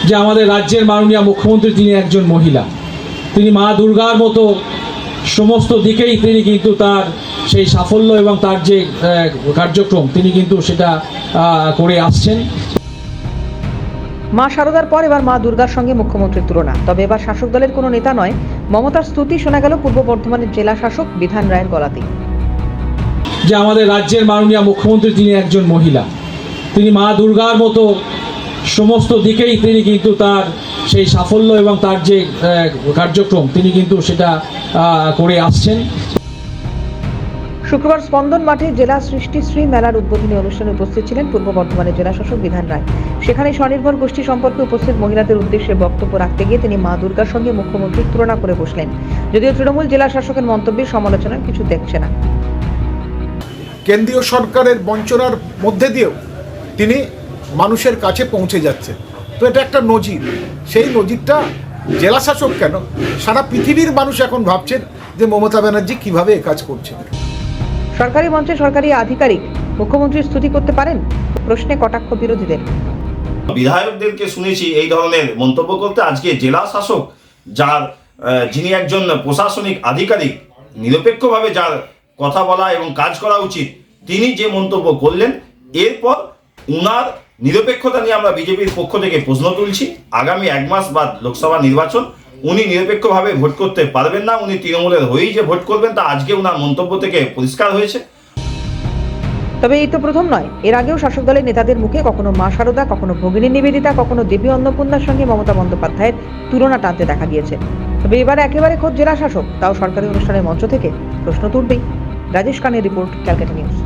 যে আমাদের রাজ্যের মাননীয় মুখ্যমন্ত্রী তিনি একজন মহিলা, তিনি মা দুর্গার মতো সমস্ত দিকেই তিনি কিন্তু তার সেই সাফল্য এবং তার যে কার্যক্রম তিনি কিন্তু সেটা করে আসছেন। মা শারদার পর এবার মা দুর্গার সঙ্গে মুখ্যমন্ত্রীর তুলনা। তবে এবার শাসক দলের কোনো নেতা নয়, মমতার স্তুতি শোনা গেল পূর্ব বর্ধমানের জেলা শাসক বিধান রায়ের গলাতেই। যে আমাদের রাজ্যের মাননীয় মুখ্যমন্ত্রী তিনি একজন মহিলা, তিনি মা দুর্গার মতো সমস্ত দিকেই তিনি কিন্তু তার সেই সাফল্য এবং তার যে কার্যক্রম তিনি কিন্তু সেটা করে আসছেন। শুক্রবার স্পন্দন মাঠে জেলা সৃষ্টিশ্রী মেলার উদ্বোধনী অনুষ্ঠানে উপস্থিত ছিলেন পূর্ব বর্ধমানের জেলা শাসক বিধান রায়। সেখানে স্বনির্ভর গোষ্ঠী সম্পর্কে উপস্থিত মহিলাদের উদ্দেশ্যে বক্তব্য রাখতে গিয়ে তিনি মা দুর্গার সঙ্গে মুখ্যমন্ত্রীর তুলনা করে বসলেন। যদিও তৃণমূল জেলা শাসকের মন্তব্যের সমালোচনায় কিছু দেখছে না। কেন্দ্রীয় সরকারের বঞ্চনার মধ্যে দিয়েও তিনি মানুষের কাছে পৌঁছে যাচ্ছে, তো এটা একটা নজির। সেই নজিরটা জেলা শাসক কেন, সারা পৃথিবীর মানুষ এখন ভাবছেন যে মমতা ব্যানার্জি কিভাবে এ কাজ করছেন। সরকারি মঞ্চে সরকারি আধিকারিক মুখ্যমন্ত্রীর স্তুতি করতে পারেন, প্রশ্নে কটাক্ষ বিরোধীদের। বিধায়কদেরকে শুনেছি এই ধরনের মন্তব্য করতে। আজকে জেলা শাসক যিনি একজন প্রশাসনিক আধিকারিক, নিরপেক্ষভাবে যার কথা বলা এবং কাজ করা উচিত, তিনি যে মন্তব্য করলেন, এরপর উনার নিরপেক্ষতা নিয়ে আমরা বিজেপির পক্ষ থেকে প্রশ্ন তুলছি। আগামী 1 মাস বাদ লোকসভা নির্বাচন, উনি নিরপেক্ষভাবে ভোট করতে পারবেন না। উনি তৃণমূলের হয়েই যে ভোট করবেন তা আজকে উনার মন্তব্য থেকে পরিষ্কার হয়েছে। তবে এই তো প্রথম নয়, এর আগেও শাসক দলের নেতাদের মুখে কখনো মা শারদা, কখনো ভগিনী নিবেদিতা, কখনো দেবী অন্নপূর্ণার সঙ্গে মমতা বন্দ্যোপাধ্যায়ের তুলনা টানতে দেখা গিয়েছে। তবে এবার একেবারে খোদ জেলা শাসক, তাও সরকারি অনুষ্ঠানের মঞ্চ থেকে প্রশ্ন তুলবেই। রাজেশ কানের রিপোর্ট, ক্যালকাটা নিউজ।